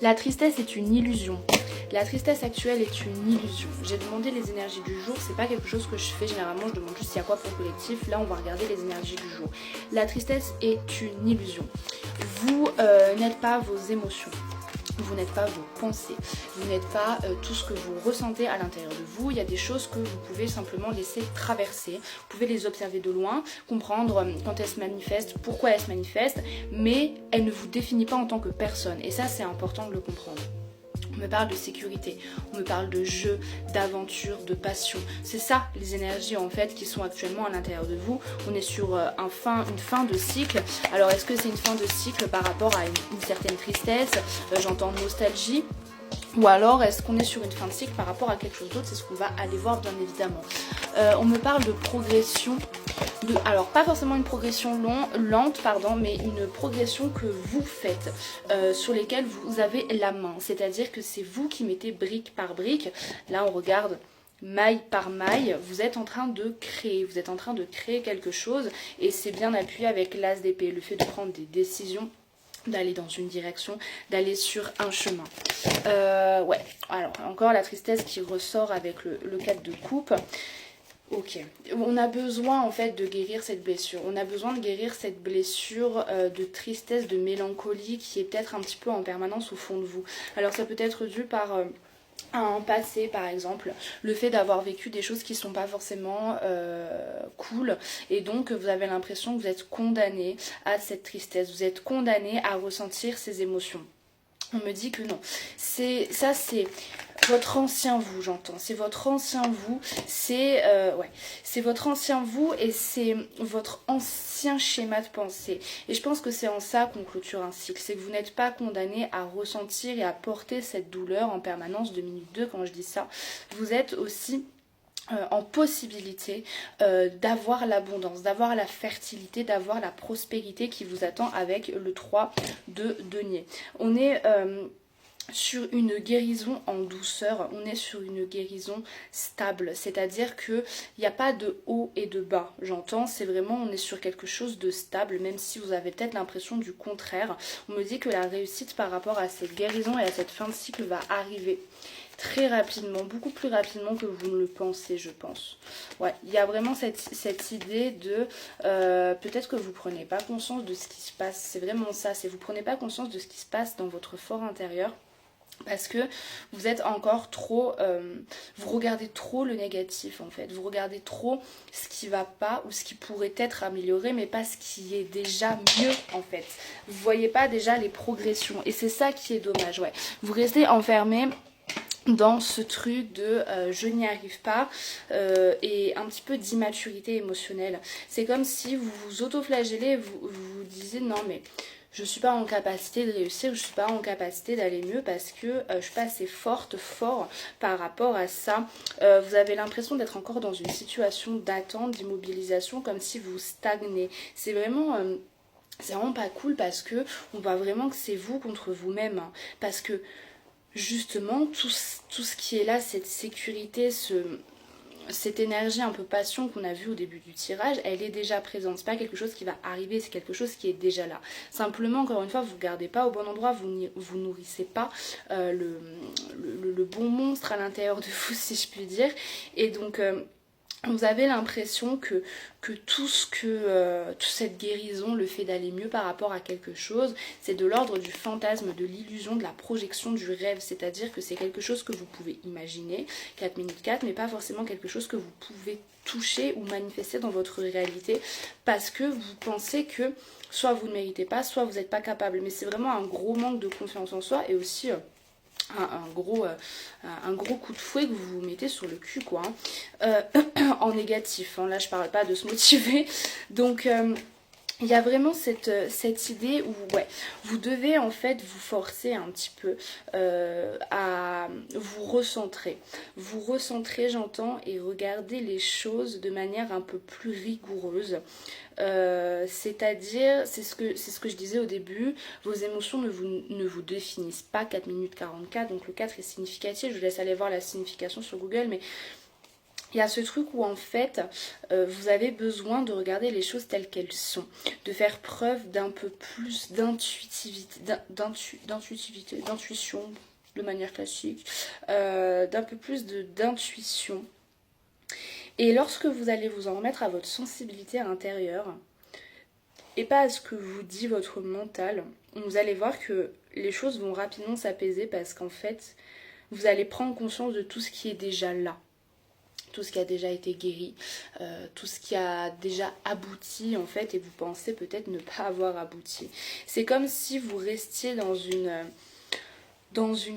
La tristesse est une illusion. La tristesse actuelle est une illusion. J'ai demandé les énergies du jour, c'est pas quelque chose que je fais généralement, je demande juste s'il y a quoi pour le collectif. Là on va regarder les énergies du jour. La tristesse est une illusion. Vous n'êtes pas vos émotions. Vous n'êtes pas vos pensées, vous n'êtes pas tout ce que vous ressentez à l'intérieur de vous. Il y a des choses que vous pouvez simplement laisser traverser. Vous pouvez les observer de loin, comprendre quand elles se manifestent, pourquoi elles se manifestent, mais elles ne vous définissent pas en tant que personne. Et ça, c'est important de le comprendre. On me parle de sécurité, on me parle de jeu, d'aventure, de passion. C'est ça les énergies en fait qui sont actuellement à l'intérieur de vous. On est sur une fin de cycle. Alors est-ce que c'est une fin de cycle par rapport à une certaine tristesse, j'entends nostalgie, ou alors est-ce qu'on est sur une fin de cycle par rapport à quelque chose d'autre? C'est ce qu'on va aller voir bien évidemment. On me parle de progression. Alors pas forcément une progression lente, mais une progression que vous faites, sur lesquelles vous avez la main. C'est-à-dire que c'est vous qui mettez brique par brique. Là on regarde maille par maille, vous êtes en train de créer quelque chose, et c'est bien appuyé avec l'as d'épée, le fait de prendre des décisions, d'aller dans une direction, d'aller sur un chemin. Ouais, alors encore la tristesse qui ressort avec le 4 de coupe. Ok, on a besoin en fait de guérir cette blessure. On a besoin de guérir cette blessure de tristesse, de mélancolie qui est peut-être un petit peu en permanence au fond de vous. Alors ça peut être dû par un passé par exemple, le fait d'avoir vécu des choses qui sont pas forcément cool, et donc vous avez l'impression que vous êtes condamné à cette tristesse, vous êtes condamné à ressentir ces émotions. On me dit que non, c'est votre ancien vous, j'entends, c'est votre ancien vous, c'est votre ancien vous, et c'est votre ancien schéma de pensée. Et je pense que c'est en ça qu'on clôture un cycle, c'est que vous n'êtes pas condamné à ressentir et à porter cette douleur en permanence de minute 2 quand je dis ça. Vous êtes aussi en possibilité d'avoir l'abondance, d'avoir la fertilité, d'avoir la prospérité qui vous attend avec le 3 de denier. On est sur une guérison en douceur, on est sur une guérison stable, c'est-à-dire qu'il n'y a pas de haut et de bas, j'entends, c'est vraiment, on est sur quelque chose de stable, même si vous avez peut-être l'impression du contraire. On me dit que la réussite par rapport à cette guérison et à cette fin de cycle va arriver très rapidement, beaucoup plus rapidement que vous ne le pensez, je pense. Ouais, il y a vraiment cette idée de peut-être que vous prenez pas conscience de ce qui se passe, c'est vraiment ça, c'est vous prenez pas conscience de ce qui se passe dans votre fort intérieur, parce que vous êtes encore trop, vous regardez trop le négatif en fait, vous regardez trop ce qui va pas ou ce qui pourrait être amélioré, mais pas ce qui est déjà mieux en fait. Vous voyez pas déjà les progressions, et c'est ça qui est dommage, ouais. Vous restez enfermé dans ce truc de je n'y arrive pas, et un petit peu d'immaturité émotionnelle. C'est comme si vous vous auto-flagellez, vous disiez non mais je suis pas en capacité de réussir, je suis pas en capacité d'aller mieux parce que je suis pas assez fort par rapport à ça. Vous avez l'impression d'être encore dans une situation d'attente, d'immobilisation, comme si vous stagnez. C'est vraiment pas cool, parce que on voit vraiment que c'est vous contre vous-même, hein, parce que justement tout ce qui est là, cette sécurité, cette énergie un peu passion qu'on a vue au début du tirage, elle est déjà présente. C'est pas quelque chose qui va arriver, c'est quelque chose qui est déjà là. Simplement, encore une fois, vous ne gardez pas au bon endroit, vous nourrissez pas le bon monstre à l'intérieur de vous, si je puis dire. Et donc vous avez l'impression que toute cette guérison, le fait d'aller mieux par rapport à quelque chose, c'est de l'ordre du fantasme, de l'illusion, de la projection du rêve. C'est-à-dire que c'est quelque chose que vous pouvez imaginer, 4 minutes 4, mais pas forcément quelque chose que vous pouvez toucher ou manifester dans votre réalité, parce que vous pensez que soit vous ne méritez pas, soit vous n'êtes pas capable. Mais c'est vraiment un gros manque de confiance en soi, et aussi un gros coup de fouet que vous vous mettez sur le cul, quoi, hein. En négatif, hein. Là je parle pas de se motiver, donc il y a vraiment cette idée où ouais, vous devez en fait vous forcer un petit peu à vous recentrer. Vous recentrer, j'entends, et regarder les choses de manière un peu plus rigoureuse. C'est-à-dire, c'est ce que je disais au début, vos émotions ne vous définissent pas. 4 minutes 44, donc le 4 est significatif, je vous laisse aller voir la signification sur Google, mais il y a ce truc où en fait vous avez besoin de regarder les choses telles qu'elles sont, de faire preuve d'un peu plus d'intuitivité, d'intuition de manière classique, d'un peu plus d'intuition. Et lorsque vous allez vous en remettre à votre sensibilité intérieure, et pas à ce que vous dit votre mental, vous allez voir que les choses vont rapidement s'apaiser parce qu'en fait, vous allez prendre conscience de tout ce qui est déjà là. Tout ce qui a déjà été guéri, tout ce qui a déjà abouti en fait, et vous pensez peut-être ne pas avoir abouti. C'est comme si vous restiez dans une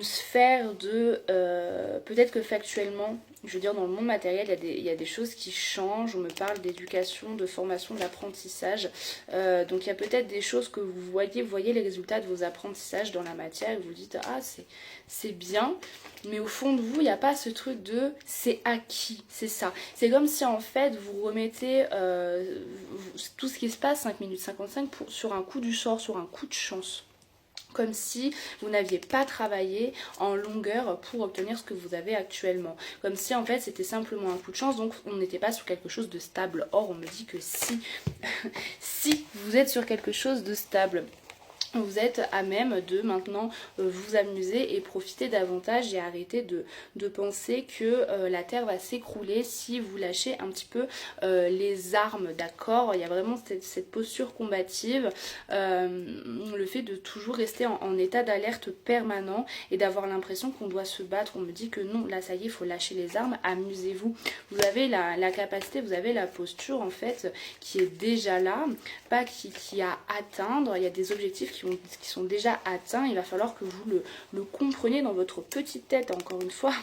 sphère de... peut-être que factuellement, je veux dire dans le monde matériel, il y a des choses qui changent. On me parle d'éducation, de formation, d'apprentissage. Donc il y a peut-être des choses que vous voyez les résultats de vos apprentissages dans la matière et vous dites « Ah, c'est bien ». Mais au fond de vous, il n'y a pas ce truc de « c'est acquis », c'est ça. C'est comme si en fait vous remettez tout ce qui se passe 5 minutes 55 sur un coup du sort, sur un coup de chance. Comme si vous n'aviez pas travaillé en longueur pour obtenir ce que vous avez actuellement. Comme si en fait c'était simplement un coup de chance, donc on n'était pas sur quelque chose de stable. Or on me dit que si, si vous êtes sur quelque chose de stable, vous êtes à même de maintenant vous amuser et profiter davantage et arrêter de penser que la terre va s'écrouler si vous lâchez un petit peu les armes, d'accord. Il y a vraiment cette posture combative, le fait de toujours rester en état d'alerte permanent et d'avoir l'impression qu'on doit se battre. On me dit que non, là ça y est, il faut lâcher les armes, amusez-vous. Vous avez la capacité, vous avez la posture en fait qui est déjà là, pas qui a à atteindre. Il y a des objectifs qui sont déjà atteints, il va falloir que vous le compreniez dans votre petite tête. Encore une fois,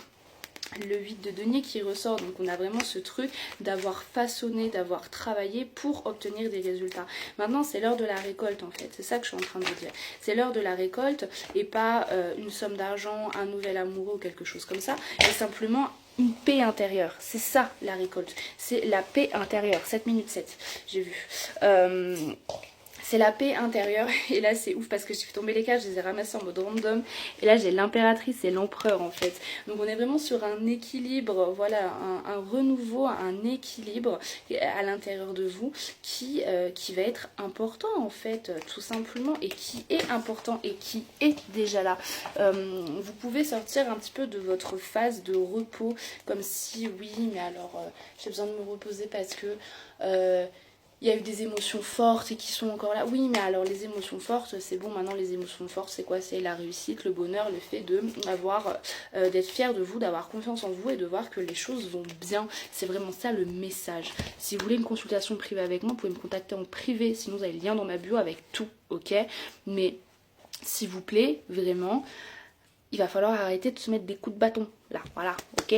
le 8 de denier qui ressort, donc on a vraiment ce truc d'avoir façonné, d'avoir travaillé pour obtenir des résultats. Maintenant c'est l'heure de la récolte en fait, c'est ça que je suis en train de vous dire. C'est l'heure de la récolte et pas une somme d'argent, un nouvel amoureux ou quelque chose comme ça, mais simplement une paix intérieure. C'est ça la récolte, c'est la paix intérieure. 7 minutes 7, j'ai vu. C'est la paix intérieure et là c'est ouf parce que j'ai fait tomber les cartes, je les ai ramassées en mode random et là j'ai l'impératrice et l'empereur en fait. Donc on est vraiment sur un équilibre, voilà, un renouveau, un équilibre à l'intérieur de vous qui va être important en fait, tout simplement, et qui est important et qui est déjà là. Vous pouvez sortir un petit peu de votre phase de repos comme si oui mais alors j'ai besoin de me reposer parce que... il y a eu des émotions fortes et qui sont encore là. Oui, mais alors les émotions fortes, c'est bon, maintenant les émotions fortes, c'est quoi? C'est la réussite, le bonheur, le fait d'être fier de vous, d'avoir confiance en vous et de voir que les choses vont bien. C'est vraiment ça le message. Si vous voulez une consultation privée avec moi, vous pouvez me contacter en privé, sinon vous avez le lien dans ma bio avec tout, ok? Mais s'il vous plaît, vraiment, il va falloir arrêter de se mettre des coups de bâton, là, voilà, ok?